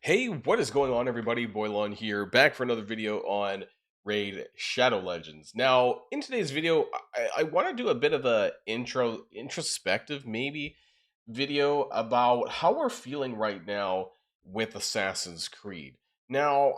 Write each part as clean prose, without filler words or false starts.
Hey, what is going on, everybody? Boilon here, back for another video on Raid Shadow Legends. Now, in today's video, I want to do a bit of a introspective, maybe, video about how we're feeling right now with Assassin's Creed. Now,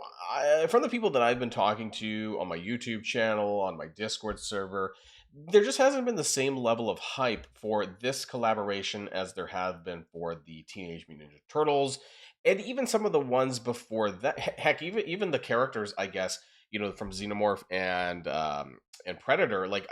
from the people that I've been talking to on my YouTube channel, on my Discord server, there just hasn't been the same level of hype for this collaboration as there have been for the Teenage Mutant Ninja Turtles and even some of the ones before that. Heck, even the characters, I guess, from Xenomorph and Predator. Like,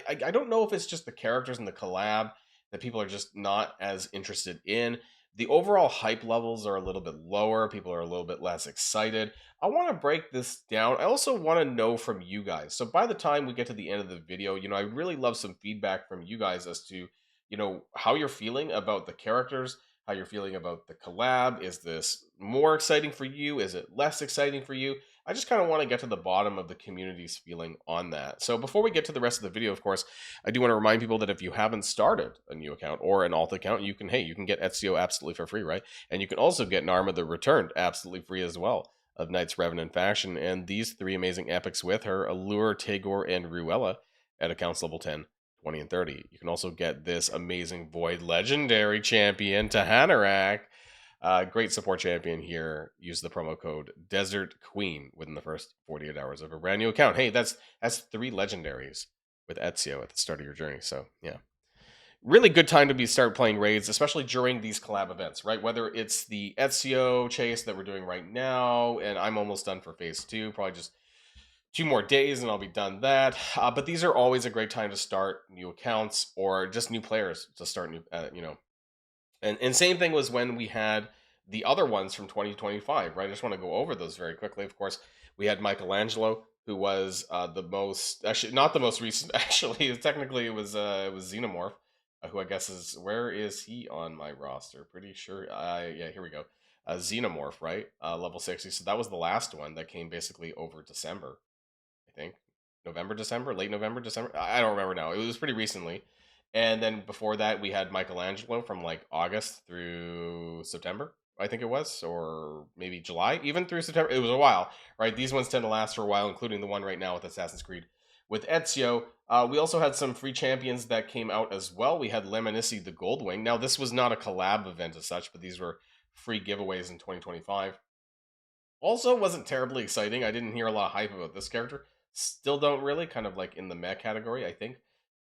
I don't know if it's just the characters in the collab that people are just not as interested in. The overall hype levels are a little bit lower. People are a little bit less excited. I want to break this down. I also want to know from you guys. So by the time we get to the end of the video, I really love some feedback from you guys as to, how you're feeling about the characters, how you're feeling about the collab. Is this more exciting for you? Is it less exciting for you? I just kind of want to get to the bottom of the community's feeling on that. So before we get to the rest of the video, of course, I do want to remind people that if you haven't started a new account or an alt account, you can get Ezio absolutely for free, right? And you can also get Narma the Returned absolutely free as well, of Knights Revenant faction, and these three amazing epics with her, Allure, Tagore, and Ruella, at accounts level 10, 20, and 30. You can also get this amazing Void Legendary champion, Tahanarak. Great support champion here. Use the promo code Desert Queen within the first 48 hours of a brand new account. Hey, that's 3 legendaries with Ezio at the start of your journey. So yeah, really good time to start playing raids, especially during these collab events, right? Whether it's the Ezio chase that we're doing right now, and I'm almost done for phase 2, probably just 2 more days and I'll be done that. But these are always a great time to start new accounts or just new players to start new, and same thing was when we had the other ones from 2025, right? I just want to go over those very quickly. Of course, we had Michelangelo, who was the most, actually not the most recent. Actually, technically it was Xenomorph, who I guess where is he on my roster? Pretty sure. Yeah, here we go. Xenomorph, right? Level 60. So that was the last one that came basically over December, I think. November, December, late November, December. I don't remember now. It was pretty recently. And then before that, we had Michelangelo from like August through September, I think it was, or maybe July, even through September. It was a while, right? These ones tend to last for a while, including the one right now with Assassin's Creed. With Ezio, we also had some free champions that came out as well. We had Lemnisci the Goldwing. Now, this was not a collab event as such, but these were free giveaways in 2025. Also, wasn't terribly exciting. I didn't hear a lot of hype about this character. Still don't really, kind of like in the meh category, I think,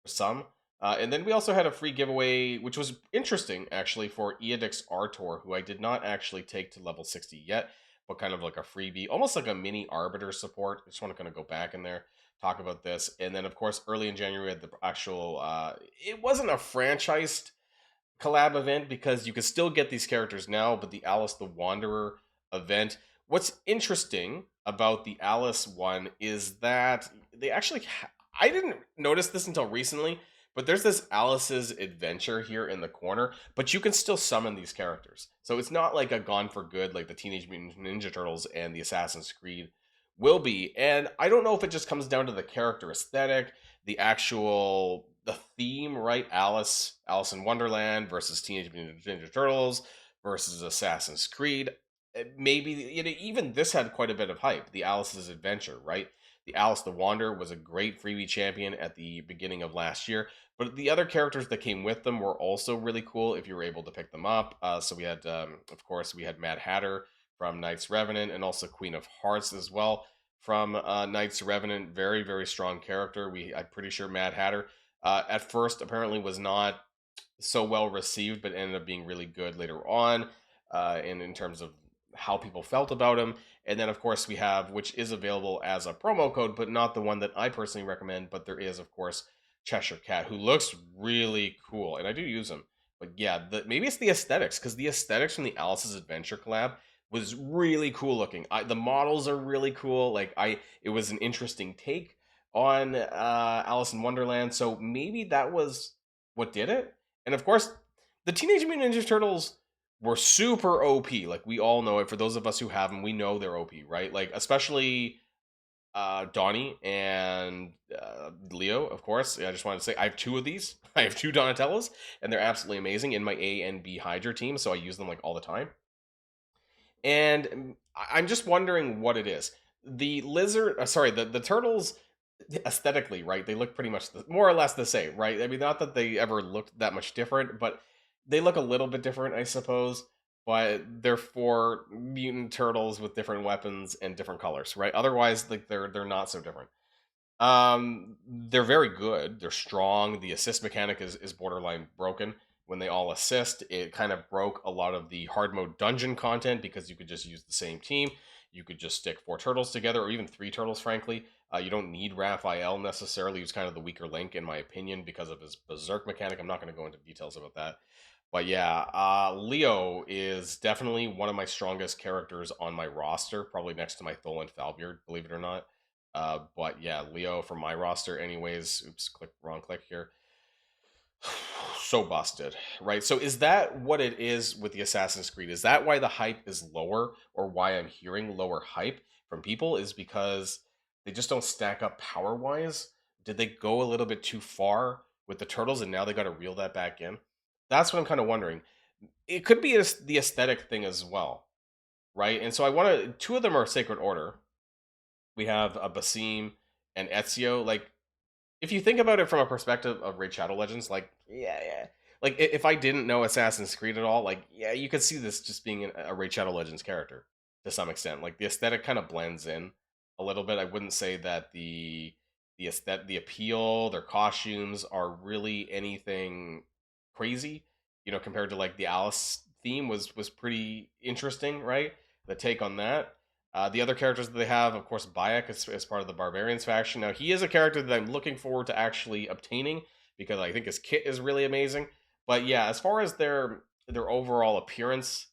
for some. And then we also had a free giveaway, which was interesting, actually, for Eodix Artor, who I did not actually take to level 60 yet, but kind of like a freebie, almost like a mini Arbiter support. I just want to kind of go back in there, talk about this. And then, of course, early in January, we had the actual, it wasn't a franchised collab event because you can still get these characters now, but the Alice the Wanderer event. What's interesting about the Alice one is that they actually, I didn't notice this until recently, but there's this Alice's Adventure here in the corner, but you can still summon these characters. So it's not like a gone for good like the Teenage Mutant Ninja Turtles and the Assassin's Creed will be. And I don't know if it just comes down to the character aesthetic, the theme, right? Alice in Wonderland versus Teenage Mutant Ninja Turtles versus Assassin's Creed. Maybe even this had quite a bit of hype. The Alice's Adventure, right? The Alice the Wanderer was a great freebie champion at the beginning of last year, but the other characters that came with them were also really cool if you were able to pick them up. So we had, of course, we had Mad Hatter from Knights Revenant, and also Queen of Hearts as well from Knights Revenant. Very, very strong character. I'm pretty sure Mad Hatter at first apparently was not so well received, but ended up being really good later on, and in terms of how people felt about him. And then, of course, we have, which is available as a promo code, but not the one that I personally recommend. But there is, of course, Cheshire Cat, who looks really cool, and I do use him. But yeah, maybe it's the aesthetics, because the aesthetics from the Alice's Adventure collab was really cool looking. The models are really cool. It was an interesting take on Alice in Wonderland. So maybe that was what did it. And of course, the Teenage Mutant Ninja Turtles were super OP. Like, we all know it. For those of us who have them, we know they're OP, right? Like, especially Donnie and Leo, of course. I just wanted to say I have 2 of these. I have 2 Donatellas, and they're absolutely amazing in my A and B Hydra team, so I use them like all the time. and I'm just wondering what it is. The lizard, sorry, the turtles, aesthetically, right? They look pretty much more or less the same, right? I mean, not that they ever looked that much different, but they look a little bit different, I suppose. But they're four mutant turtles with different weapons and different colors, right? Otherwise, like they're not so different. They're very good. They're strong. The assist mechanic is borderline broken. When they all assist, it kind of broke a lot of the hard mode dungeon content because you could just use the same team. You could just stick four turtles together, or even three turtles. Frankly, you don't need Raphael necessarily. He's kind of the weaker link, in my opinion, because of his berserk mechanic. I'm not going to go into details about that, but yeah, Leo is definitely one of my strongest characters on my roster, probably next to my Thol and Falbeard, believe it or not. But yeah, Leo from my roster, anyways. Oops, click wrong click here. So busted, right? So is that what it is with the Assassin's Creed? Is that why the hype is lower, or why I'm hearing lower hype from people? Is because they just don't stack up power wise? Did they go a little bit too far with the turtles, and now they got to reel that back in? That's what I'm kind of wondering. It could be the aesthetic thing as well, right? And so I want to. Two of them are Sacred Order. We have a Basim and Ezio. Like, if you think about it from a perspective of Raid Shadow Legends, like, yeah. Like, if I didn't know Assassin's Creed at all, like, yeah, you could see this just being a Raid Shadow Legends character to some extent. Like, the aesthetic kind of blends in a little bit. I wouldn't say that the aesthetic, the appeal, their costumes are really anything crazy, compared to like the Alice theme was pretty interesting, right? The take on that. The other characters that they have, of course, Bayek is part of the Barbarians faction. Now, he is a character that I'm looking forward to actually obtaining because I think his kit is really amazing. But yeah, as far as their overall appearance,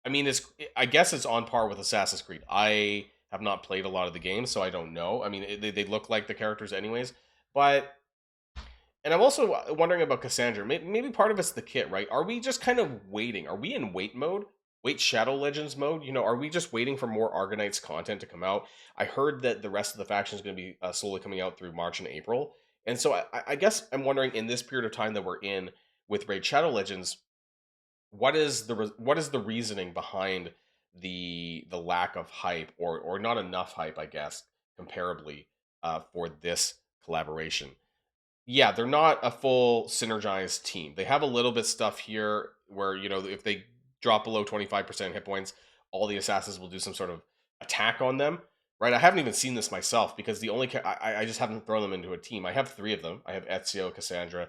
I mean, I guess it's on par with Assassin's Creed. I have not played a lot of the games, so I don't know. I mean, they look like the characters anyways. But and I'm also wondering about Cassandra. Maybe part of it's the kit, right? Are we just kind of waiting? Are we in wait mode? Wait Shadow Legends mode? Are we just waiting for more Argonauts content to come out? I heard that the rest of the faction is going to be slowly coming out through March and April. And so I guess I'm wondering in this period of time that we're in with Raid Shadow Legends, what is the reasoning behind the lack of hype or not enough hype, I guess, comparably for this collaboration? Yeah, they're not a full synergized team. They have a little bit stuff here where, if they drop below 25% hit points, all the assassins will do some sort of attack on them, right? I haven't even seen this myself because I just haven't thrown them into a team. I have three of them. I have Ezio, Cassandra,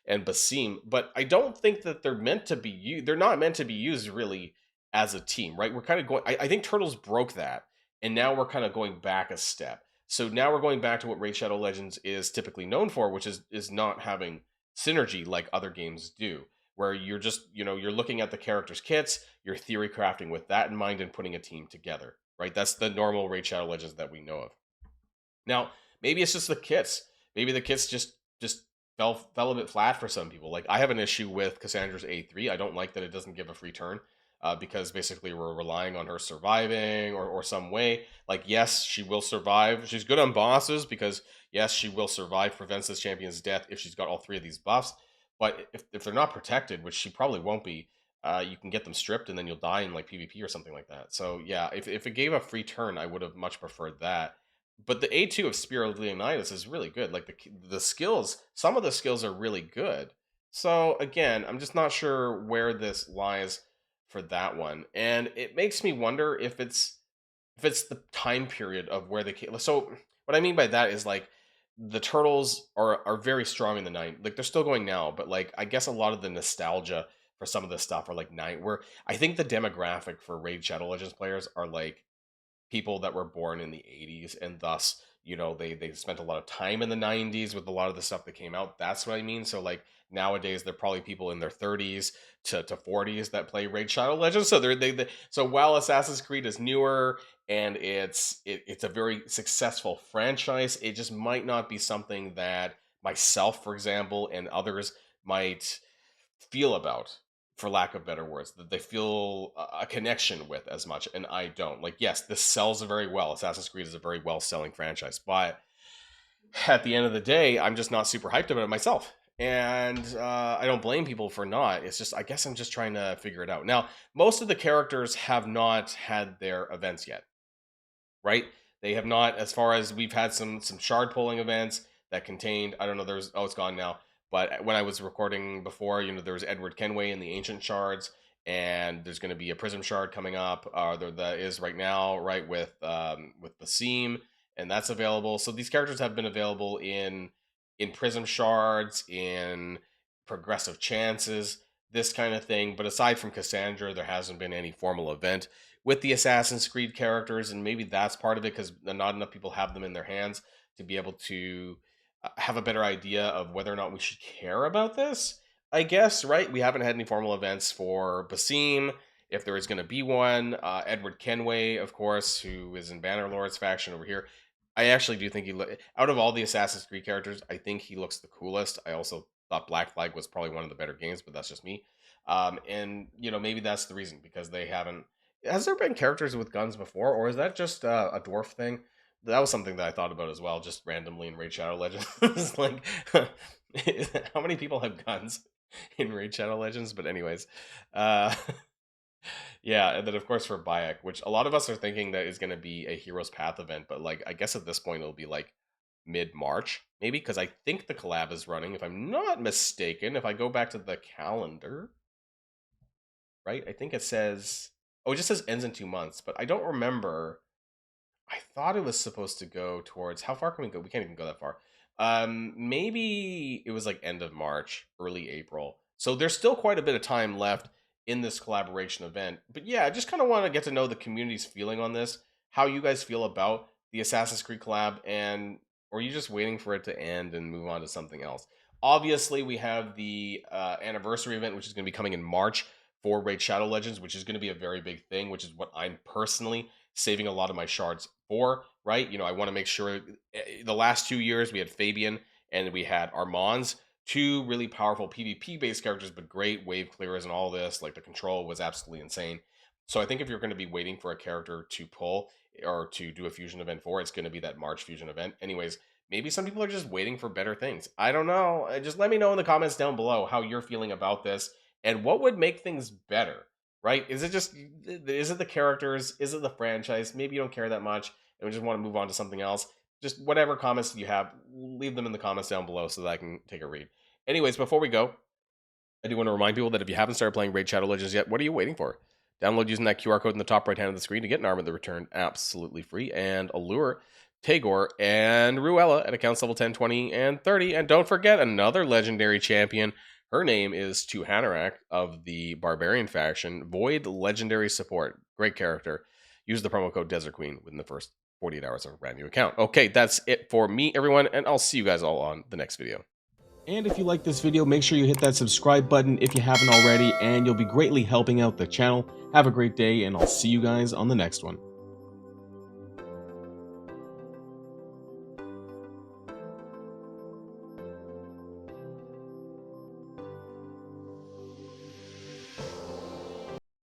and Basim, but I don't think that they're meant to be used. They're not meant to be used really as a team, right? We're kind of going, I think Turtles broke that, and now we're kind of going back a step. So now we're going back to what Raid Shadow Legends is typically known for, which is not having synergy like other games do, where you're just, you're looking at the characters' kits, you're theory crafting with that in mind and putting a team together, right? That's the normal Raid Shadow Legends that we know of. Now, maybe it's just the kits. Maybe the kits just fell a bit flat for some people. Like I have an issue with Cassandra's A3. I don't like that it doesn't give a free turn. Because basically we're relying on her surviving or some way. Like, yes, she will survive. She's good on bosses because, yes, she will survive, prevents this champion's death if she's got all three of these buffs. But if they're not protected, which she probably won't be, you can get them stripped and then you'll die in like PvP or something like that. So, yeah, if it gave a free turn, I would have much preferred that. But the A2 of Spiro Leonidas is really good. Like the skills, some of the skills are really good. So again, I'm just not sure where this lies for that one, and it makes me wonder if it's the time period of where they came. So what I mean by that is like the turtles are very strong in the nine. Like they're still going now, but like I guess a lot of the nostalgia for some of this stuff are like nine. Where I think the demographic for Raid Shadow Legends players are like people that were born in the 80s and thus they spent a lot of time in the 90s with a lot of the stuff that came out. That's what I mean. So like nowadays they're probably people in their 30s to 40s that play Raid Shadow Legends. So so while Assassin's Creed is newer and it's a very successful franchise, it just might not be something that myself, for example, and others might feel about, for lack of better words, that they feel a connection with as much, and I don't. Like, yes, this sells very well. Assassin's Creed is a very well selling franchise, but at the end of the day, I'm just not super hyped about it myself. And I don't blame people for not. It's just, I guess I'm just trying to figure it out. Now, most of the characters have not had their events yet, right? They have not, as far as we've had some shard pulling events that contained, I don't know, there's, oh, it's gone now. But when I was recording before, there was Edward Kenway in the Ancient Shards, and there's going to be a Prism Shard coming up. There is right now, right, with Basim, and that's available. So these characters have been available in Prism Shards, in Progressive Chances, this kind of thing. But aside from Cassandra, there hasn't been any formal event with the Assassin's Creed characters, and maybe that's part of it because not enough people have them in their hands to be able to have a better idea of whether or not we should care about this. I guess, right? We haven't had any formal events for Basim, if there is going to be one. Edward Kenway, of course, who is in Bannerlord's faction over here. I actually do think out of all the Assassin's Creed characters, I think he looks the coolest. I also thought Black Flag was probably one of the better games, but that's just me. And maybe that's the reason, because they haven't. Has there been characters with guns before, or is that just a dwarf thing? That was something that I thought about as well, just randomly in Raid Shadow Legends. Like, how many people have guns in Raid Shadow Legends? But anyways, uh, yeah, and then of course for Bayek, which a lot of us are thinking that is going to be a Heroes Path event, but like I guess at this point it'll be like mid-March, maybe, because I think the collab is running, if I'm not mistaken. If I go back to the calendar, right, I think it says, oh, it just says ends in 2 months, but I don't remember. I thought it was supposed to go towards, how far can we go? We can't even go that far. Maybe it was like end of March, early April. So there's still quite a bit of time left in this collaboration event. But yeah, I just kind of want to get to know the community's feeling on this, how you guys feel about the Assassin's Creed collab, and or are you just waiting for it to end and move on to something else? Obviously, we have the anniversary event, which is going to be coming in March for Raid Shadow Legends, which is going to be a very big thing, which is what I'm personally saving a lot of my shards for, right? I want to make sure the last 2 years we had Fabian and we had Armands, two really powerful PvP based characters, but great wave clearers and all this. Like the control was absolutely insane. So I think if you're going to be waiting for a character to pull or to do a fusion event for, it's going to be that March fusion event. Anyways, maybe some people are just waiting for better things. I don't know. Just let me know in the comments down below how you're feeling about this and what would make things better, right? Is it the characters? Is it the franchise? Maybe you don't care that much and we just want to move on to something else. Just whatever comments you have, leave them in the comments down below so that I can take a read. Anyways, before we go, I do want to remind people that if you haven't started playing Raid Shadow Legends yet, what are you waiting for? Download using that QR code in the top right hand of the screen to get an armor that returned absolutely free, and Allure, Tagore, and Ruella at accounts level 10, 20, and 30. And don't forget another legendary champion. Her name is Tuhanarak of the Barbarian faction. Void legendary support. Great character. Use the promo code Desert Queen within the first 48 hours of a brand new account. Okay, that's it for me, everyone, and I'll see you guys all on the next video. And if you like this video, make sure you hit that subscribe button if you haven't already, and you'll be greatly helping out the channel. Have a great day, and I'll see you guys on the next one.